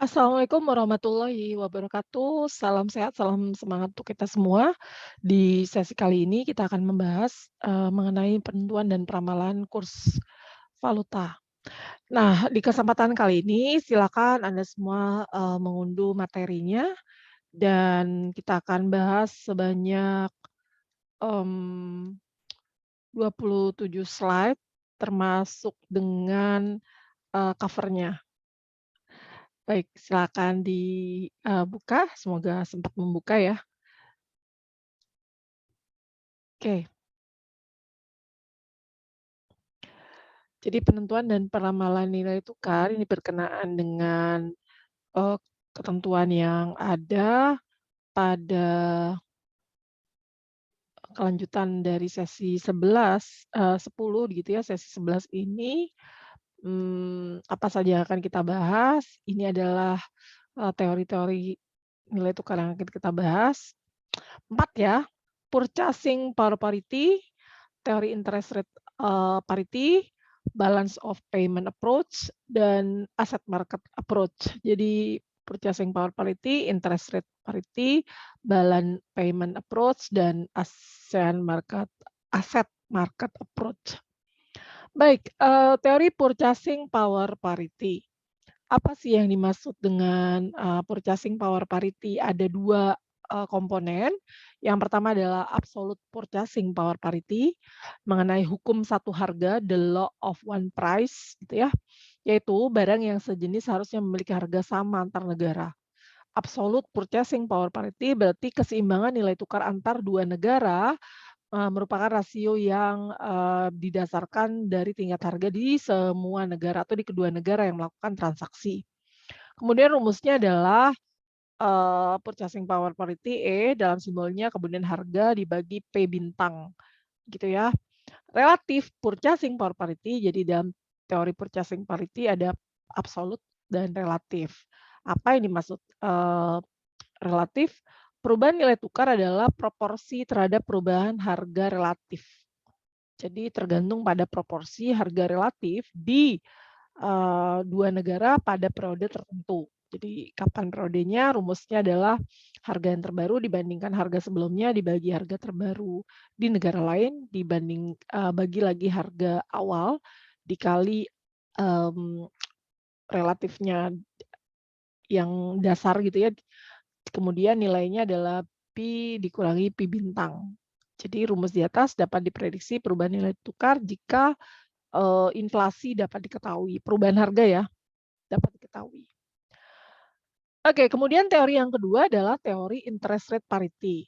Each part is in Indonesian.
Assalamualaikum warahmatullahi wabarakatuh. Salam sehat, salam semangat untuk kita semua. Di sesi kali ini kita akan membahas, mengenai penentuan dan peramalan kurs valuta. Nah, di kesempatan kali ini silakan Anda semua, mengunduh materinya dan kita akan bahas sebanyak, mmm, 27 slide termasuk dengan, cover-nya. Baik, silakan dibuka, semoga sempat membuka ya. Oke, jadi penentuan dan peramalan nilai tukar ini berkenaan dengan, eee, ketentuan yang ada pada kelanjutan dari sesi 11, 10 gitu ya, sesi 11 ini, apa saja yang akan kita bahas, ini adalah, teori-teori nilai tukar yang akan kita bahas. 4 ya, purchasing power parity, teori interest rate, parity, balance of payment approach, dan asset market approach. Jadi purchasing power parity, interest rate parity, balance payment approach, dan asset market approach. Baik, teori purchasing power parity. Apa sih yang dimaksud dengan, purchasing power parity? Ada 2 komponen. Yang pertama adalah absolute purchasing power parity, mengenai hukum satu harga, the law of one price gitu ya, yaitu barang yang sejenis harusnya memiliki harga sama antar negara. Absolute purchasing power parity berarti keseimbangan nilai tukar antar 2 negara, merupakan rasio yang, didasarkan dari tingkat harga di semua negara atau di kedua negara yang melakukan transaksi. Kemudian rumusnya adalah, purchasing power parity E dalam simbolnya kemudian harga dibagi P bintang, gitu ya. Relatif purchasing power parity, jadi dalam teori purchasing parity ada absolut dan relatif. Apa yang dimaksud, relatif? Perubahan nilai tukar adalah proporsi terhadap perubahan harga relatif. Jadi tergantung pada proporsi harga relatif di 2 negara pada periode tertentu. Jadi kapan periodenya, rumusnya adalah harga yang terbaru dibandingkan harga sebelumnya dibagi harga terbaru di negara lain bagi lagi harga awal dikali, mmm, relatifnya yang dasar gitu ya, kemudian nilainya adalah pi dikurangi pi bintang. Jadi rumus di atas dapat diprediksi perubahan nilai tukar jika, inflasi dapat diketahui, perubahan harga ya, dapat diketahui. Oke, kemudian teori yang kedua adalah teori interest rate parity.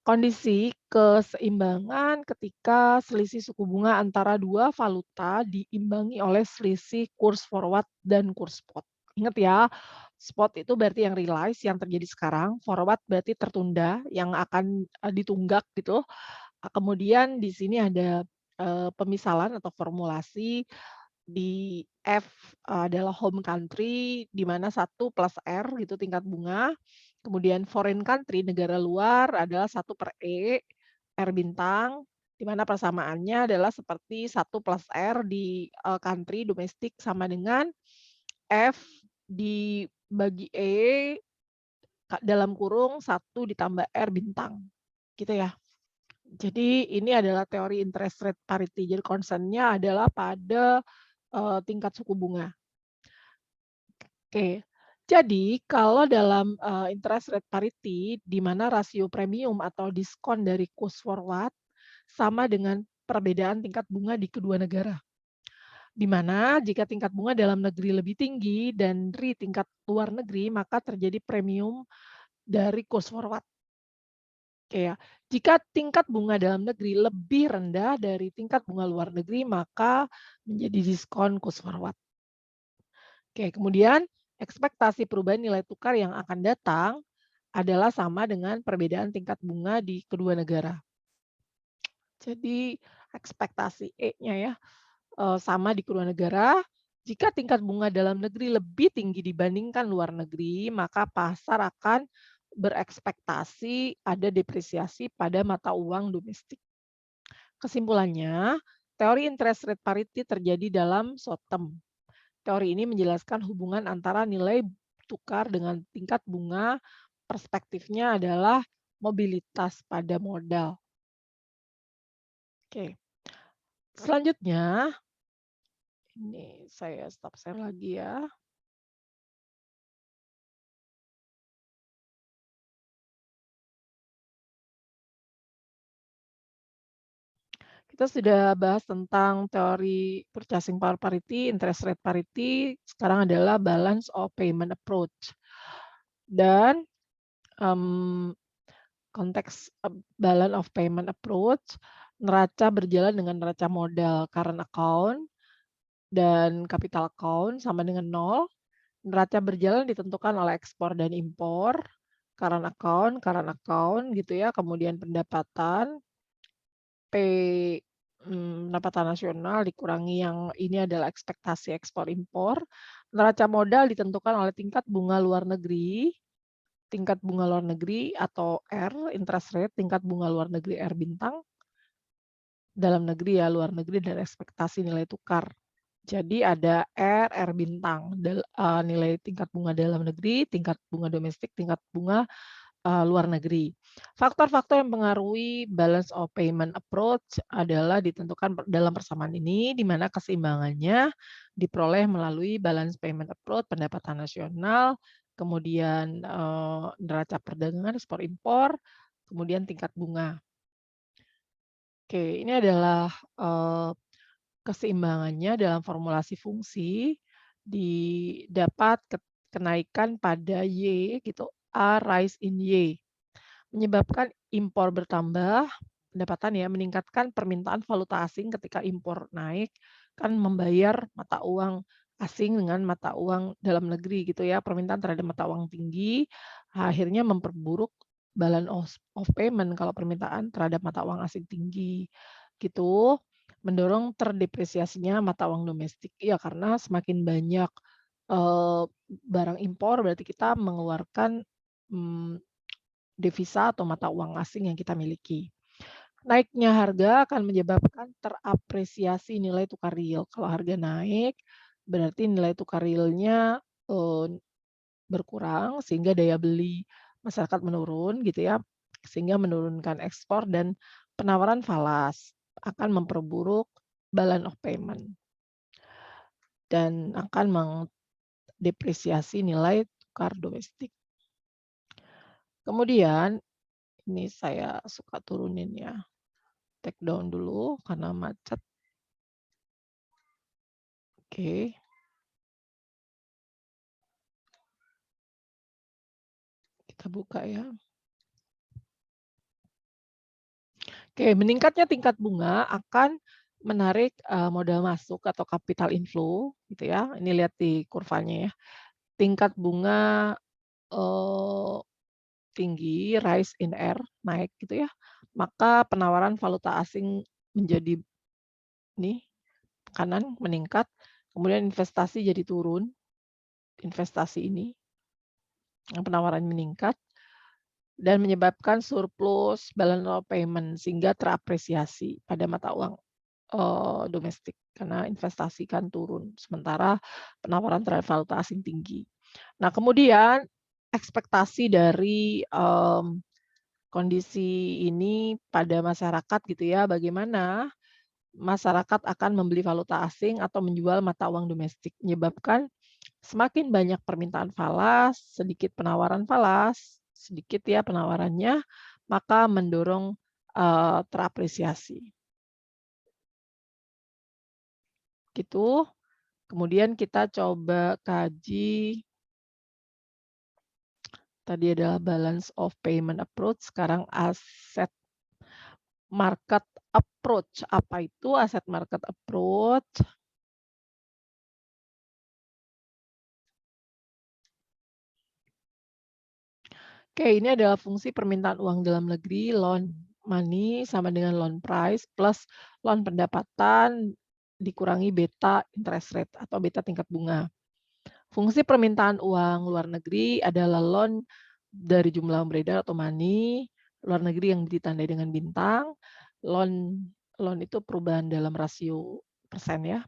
Kondisi keseimbangan ketika selisih suku bunga antara dua valuta diimbangi oleh selisih kurs forward dan kurs spot. Ingat ya, spot itu berarti yang realize yang terjadi sekarang, forward berarti tertunda yang akan, ditunggak gitu. Kemudian di sini ada, pemisalan atau formulasi di F adalah home country, di mana 1 plus R gitu tingkat bunga, kemudian foreign country, negara luar adalah 1/E, R bintang, di mana persamaannya adalah seperti 1 plus R di, country domestik sama dengan F dibagi E dalam kurung 1 ditambah R bintang, gitu ya. Jadi ini adalah teori interest rate parity, jadi concern-nya adalah pada, tingkat suku bunga. Oke. Jadi kalau dalam, interest rate parity di mana rasio premium atau diskon dari kurs forward sama dengan perbedaan tingkat bunga di kedua negara. Di mana jika tingkat bunga dalam negeri lebih tinggi dari tingkat luar negeri, maka terjadi premium dari kurs forward. Oke ya. Jika tingkat bunga dalam negeri lebih rendah dari tingkat bunga luar negeri, maka menjadi diskon kurs forward. Oke, kemudian ekspektasi perubahan nilai tukar yang akan datang adalah sama dengan perbedaan tingkat bunga di kedua negara. Jadi ekspektasi E-nya ya, sama di kedua negara. Jika tingkat bunga dalam negeri lebih tinggi dibandingkan luar negeri, maka pasar akan berekspektasi ada depresiasi pada mata uang domestik. Kesimpulannya, teori interest rate parity terjadi dalam short term. Teori ini menjelaskan hubungan antara nilai tukar dengan tingkat bunga, perspektifnya adalah mobilitas pada modal. Oke, selanjutnya ini saya stop share lagi ya. Kita sudah bahas tentang teori purchasing power parity, interest rate parity, sekarang adalah balance of payment approach. Dan, mmm, konteks, balance of payment approach, neraca berjalan dengan neraca modal current account dan capital account sama dengan nol. Neraca berjalan ditentukan oleh ekspor dan impor, current account gitu ya, kemudian pendapatan, P, pendapatan nasional dikurangi yang ini adalah ekspektasi ekspor impor. Neraca modal ditentukan oleh tingkat bunga luar negeri atau R, interest rate, tingkat bunga luar negeri R bintang, dalam negeri ya, luar negeri dan ekspektasi nilai tukar. Jadi ada R bintang, nilai tingkat bunga dalam negeri, tingkat bunga domestik, tingkat bunga luar negeri. Faktor-faktor yang mempengaruhi balance of payment approach adalah ditentukan dalam persamaan ini, di mana keseimbangannya diperoleh melalui balance payment approach, pendapatan nasional, kemudian neraca perdagangan ekspor impor, kemudian tingkat bunga. Oke, ini adalah keseimbangannya dalam formulasi fungsi didapat kenaikan pada Y gitu, A rise in Y. Menyebabkan impor bertambah, pendapatan ya, meningkatkan permintaan valuta asing ketika impor naik, kan membayar mata uang asing dengan mata uang dalam negeri gitu ya, permintaan terhadap mata uang tinggi, akhirnya memperburuk balance of payment kalau permintaan terhadap mata uang asing tinggi, gitu. Mendorong terdepresiasinya mata uang domestik. Ya karena semakin banyak, barang impor berarti kita mengeluarkan, mmm devisa atau mata uang asing yang kita miliki. Naiknya harga akan menyebabkan terapresiasi nilai tukar real. Kalau harga naik, berarti nilai tukar realnya berkurang sehingga daya beli masyarakat menurun gitu ya, sehingga menurunkan ekspor dan penawaran falas, akan memperburuk balance of payment dan akan mendepresiasi nilai tukar domestik. Kemudian ini saya suka turunin ya. Take down dulu karena macet. Oke, kita buka ya. Oke, meningkatnya tingkat bunga akan menarik, modal masuk atau capital inflow gitu ya. Ini lihat di kurvanya ya. Tingkat bunga, eee, tinggi, rise in air, naik gitu ya, maka penawaran valuta asing menjadi nih, kanan meningkat, kemudian investasi jadi turun, investasi ini, penawaran meningkat. Dan menyebabkan surplus balance of payment sehingga terapresiasi pada mata uang, domestik karena investasi kan turun, sementara penawaran terhadap valuta asing tinggi. Nah kemudian ekspektasi dari, kondisi ini pada masyarakat gitu ya, bagaimana masyarakat akan membeli valuta asing atau menjual mata uang domestik, menyebabkan semakin banyak permintaan falas, sedikit penawaran falas, sedikit ya penawarannya, maka mendorong, terapresiasi, gitu. Kemudian kita coba kaji, tadi adalah balance of payment approach, sekarang asset market approach. Apa itu asset market approach? Oke, ini adalah fungsi permintaan uang dalam negeri, loan money sama dengan loan price plus loan pendapatan dikurangi beta interest rate atau beta tingkat bunga. Fungsi permintaan uang luar negeri adalah loan dari jumlah beredar atau money, luar negeri yang ditandai dengan bintang, loan loan itu perubahan dalam rasio persen ya.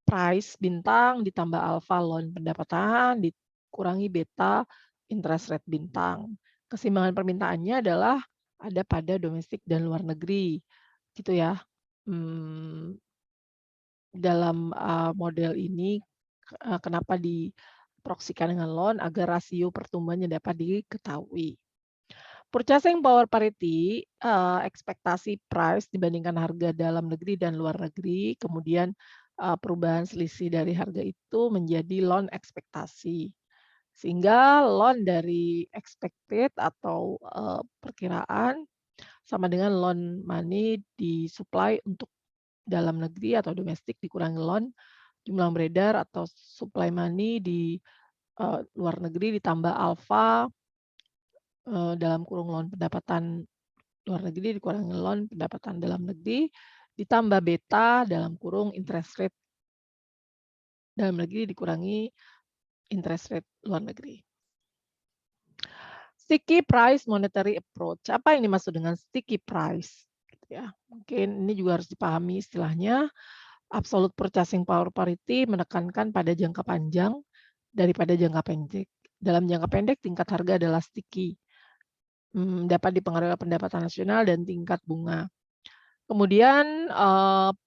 Price bintang ditambah alfa loan pendapatan kurangi beta interest rate bintang. Keseimbangan permintaannya adalah ada pada domestik dan luar negeri, gitu ya. Mmm, dalam, model ini, kenapa diproksikan dengan loan agar rasio pertumbuhannya dapat diketahui. Purchasing power parity, ekspektasi price dibandingkan harga dalam negeri dan luar negeri, kemudian, perubahan selisih dari harga itu menjadi loan ekspektasi. Sehingga loan dari expected atau, perkiraan sama dengan loan money di-supply untuk dalam negeri atau domestik dikurangi loan jumlah beredar atau supply money di, luar negeri ditambah alfa, dalam kurung loan pendapatan luar negeri dikurangi loan pendapatan dalam negeri, ditambah beta dalam kurung interest rate dalam negeri dikurangi interest rate luar negeri. Sticky price monetary approach. Apa yang dimaksud dengan sticky price? Gitu ya. Mungkin ini juga harus dipahami istilahnya. Absolute purchasing power parity menekankan pada jangka panjang daripada jangka pendek. Dalam jangka pendek tingkat harga adalah sticky, dapat dipengaruhi oleh pendapatan nasional dan tingkat bunga. Kemudian,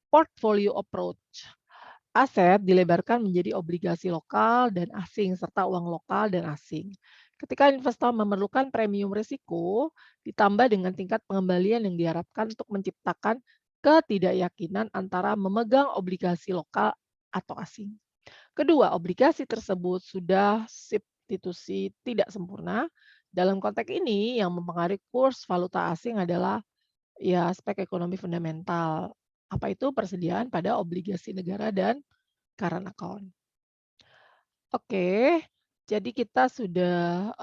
portfolio approach. Aset dilebarkan menjadi obligasi lokal dan asing serta uang lokal dan asing. Ketika investor memerlukan premium risiko, ditambah dengan tingkat pengembalian yang diharapkan untuk menciptakan ketidakyakinan antara memegang obligasi lokal atau asing. Kedua, obligasi tersebut sudah substitusi tidak sempurna. Dalam konteks ini, yang mempengaruhi kurs valuta asing adalah ya aspek ekonomi fundamental. Apa itu persediaan pada obligasi negara dan current account. Oke, jadi kita sudah,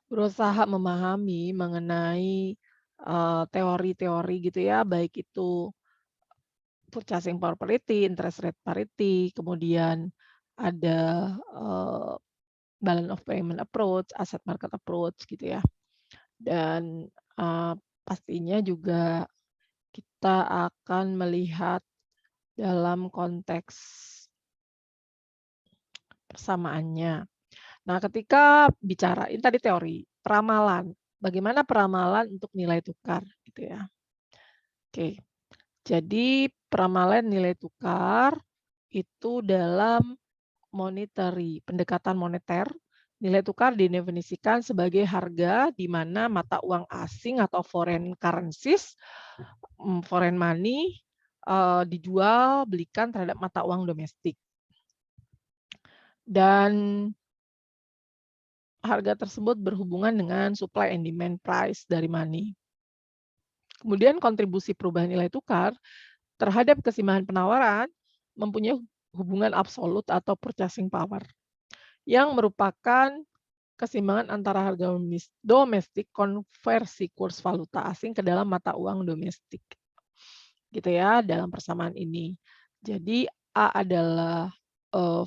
berusaha memahami mengenai, teori-teori gitu ya, baik itu purchasing power parity, interest rate parity, kemudian ada, balance of payment approach, asset market approach gitu ya. Dan, pastinya juga kita akan melihat dalam konteks persamaannya. Nah, ketika bicara ini tadi teori, peramalan, bagaimana peramalan untuk nilai tukar gitu ya. Oke, jadi peramalan nilai tukar itu dalam monetary, pendekatan moneter, nilai tukar didefinisikan sebagai harga di mana mata uang asing atau foreign currencies, foreign money, dijual belikan terhadap mata uang domestik. Dan harga tersebut berhubungan dengan supply and demand price dari money. Kemudian kontribusi perubahan nilai tukar terhadap keseimbangan penawaran mempunyai hubungan absolut atau purchasing power yang merupakan keseimbangan antara harga domestik konversi kurs valuta asing ke dalam mata uang domestik. Gitu ya dalam persamaan ini. Jadi A adalah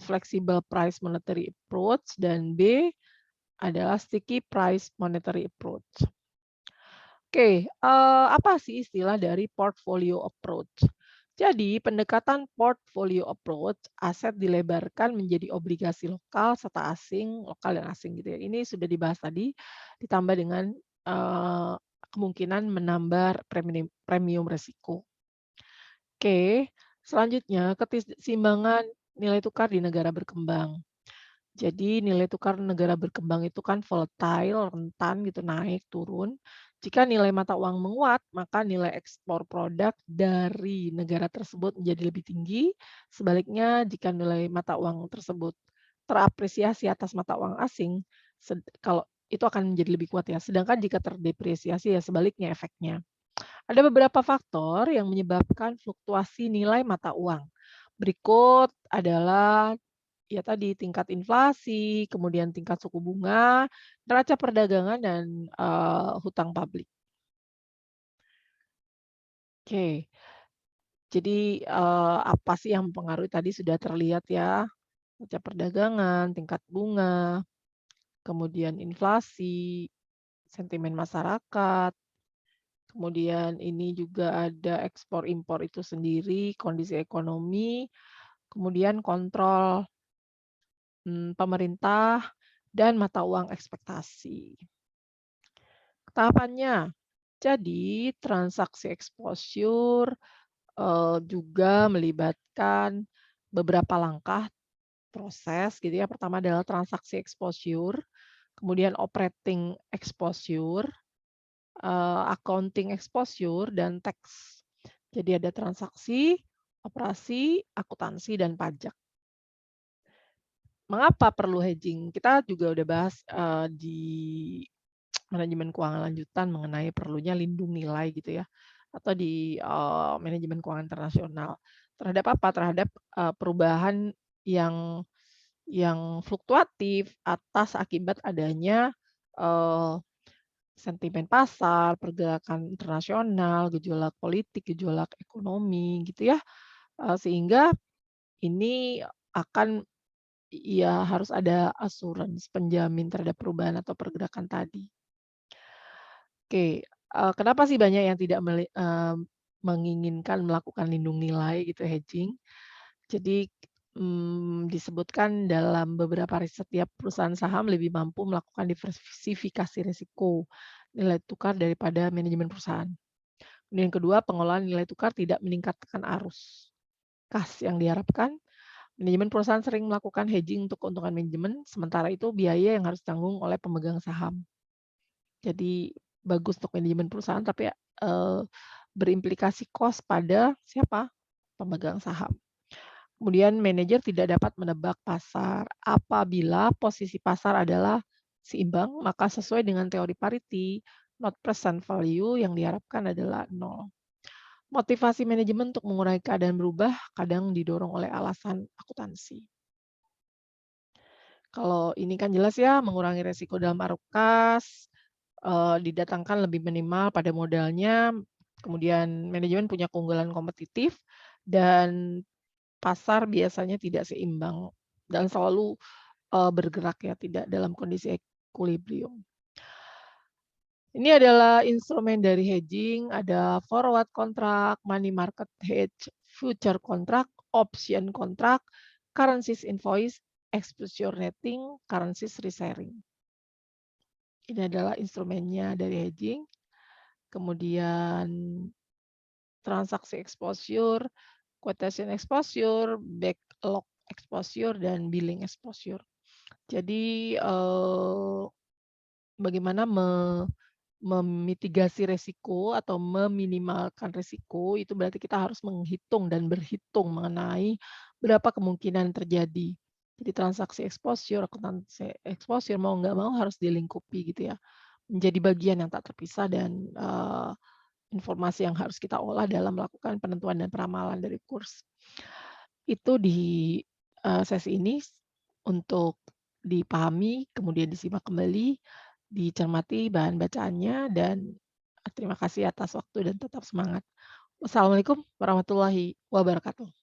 flexible price monetary approach dan B adalah sticky price monetary approach. Oke, apa sih istilah dari portfolio approach? Jadi, pendekatan portfolio approach, aset dilebarkan menjadi obligasi lokal serta asing, lokal dan asing gitu ya. Ini sudah dibahas tadi, ditambah dengan kemungkinan menambah premium resiko. Oke, selanjutnya keseimbangan nilai tukar di negara berkembang. Jadi nilai tukar negara berkembang itu kan volatile, rentan gitu, naik, turun. Jika nilai mata uang menguat, maka nilai ekspor produk dari negara tersebut menjadi lebih tinggi. Sebaliknya, jika nilai mata uang tersebut terapresiasi atas mata uang asing, kalau itu akan menjadi lebih kuat ya. Sedangkan jika terdepresiasi ya sebaliknya efeknya. Ada beberapa faktor yang menyebabkan fluktuasi nilai mata uang. Berikut adalah ya tadi tingkat inflasi, kemudian tingkat suku bunga, neraca perdagangan dan, hutang publik. Oke, jadi, apa sih yang mempengaruhi tadi sudah terlihat ya, neraca perdagangan, tingkat bunga, kemudian inflasi, sentimen masyarakat, kemudian ini juga ada ekspor impor itu sendiri, kondisi ekonomi, kemudian kontrol pemerintah, dan mata uang ekspektasi. Tahapannya, jadi transaksi exposure, juga melibatkan beberapa langkah proses gitu ya. Pertama adalah transaksi exposure, kemudian operating exposure, accounting exposure, dan tax. Jadi ada transaksi, operasi, akuntansi, dan pajak. Mengapa perlu hedging? Kita juga udah bahas, di manajemen keuangan lanjutan mengenai perlunya lindung nilai gitu ya, atau di, manajemen keuangan internasional. Terhadap apa? Terhadap, perubahan yang fluktuatif atas akibat adanya, eee, sentimen pasar, pergerakan internasional, gejolak politik, gejolak ekonomi gitu ya, sehingga ini akan ya harus ada asuransi penjamin terhadap perubahan atau pergerakan tadi. Oke, kenapa sih banyak yang tidak menginginkan melakukan lindung nilai gitu, hedging? Jadi, disebutkan dalam beberapa riset tiap perusahaan saham lebih mampu melakukan diversifikasi risiko nilai tukar daripada manajemen perusahaan. Kemudian yang kedua, pengelolaan nilai tukar tidak meningkatkan arus kas yang diharapkan. Manajemen perusahaan sering melakukan hedging untuk keuntungan manajemen, sementara itu biaya yang harus ditanggung oleh pemegang saham. Jadi bagus untuk manajemen perusahaan tapi, berimplikasi cost pada siapa? Pemegang saham. Kemudian manajer tidak dapat menebak pasar. Apabila posisi pasar adalah seimbang, maka sesuai dengan teori parity, not present value yang diharapkan adalah nol. Motivasi manajemen untuk mengurangi keadaan berubah kadang didorong oleh alasan akuntansi. Kalau ini kan jelas ya mengurangi resiko dalam arus kas, didatangkan lebih minimal pada modalnya, kemudian manajemen punya keunggulan kompetitif, dan pasar biasanya tidak seimbang dan selalu, bergerak ya, tidak dalam kondisi equilibrium. Ini adalah instrumen dari hedging, ada forward contract, money market hedge, future contract, option contract, currencies invoice, exposure netting, currencies resharing. Ini adalah instrumennya dari hedging. Kemudian transaksi exposure, quotation exposure, backlog exposure, dan billing exposure. Jadi, bagaimana memitigasi resiko atau meminimalkan resiko, itu berarti kita harus menghitung dan berhitung mengenai berapa kemungkinan terjadi. Jadi transaksi exposure, akuntansi exposure, mau nggak mau harus dilingkupi gitu ya, menjadi bagian yang tak terpisah dan, informasi yang harus kita olah dalam melakukan penentuan dan peramalan dari kurs. Itu di, sesi ini untuk dipahami, kemudian disimak kembali, dicermati bahan bacaannya, dan terima kasih atas waktu dan tetap semangat. Wassalamualaikum warahmatullahi wabarakatuh.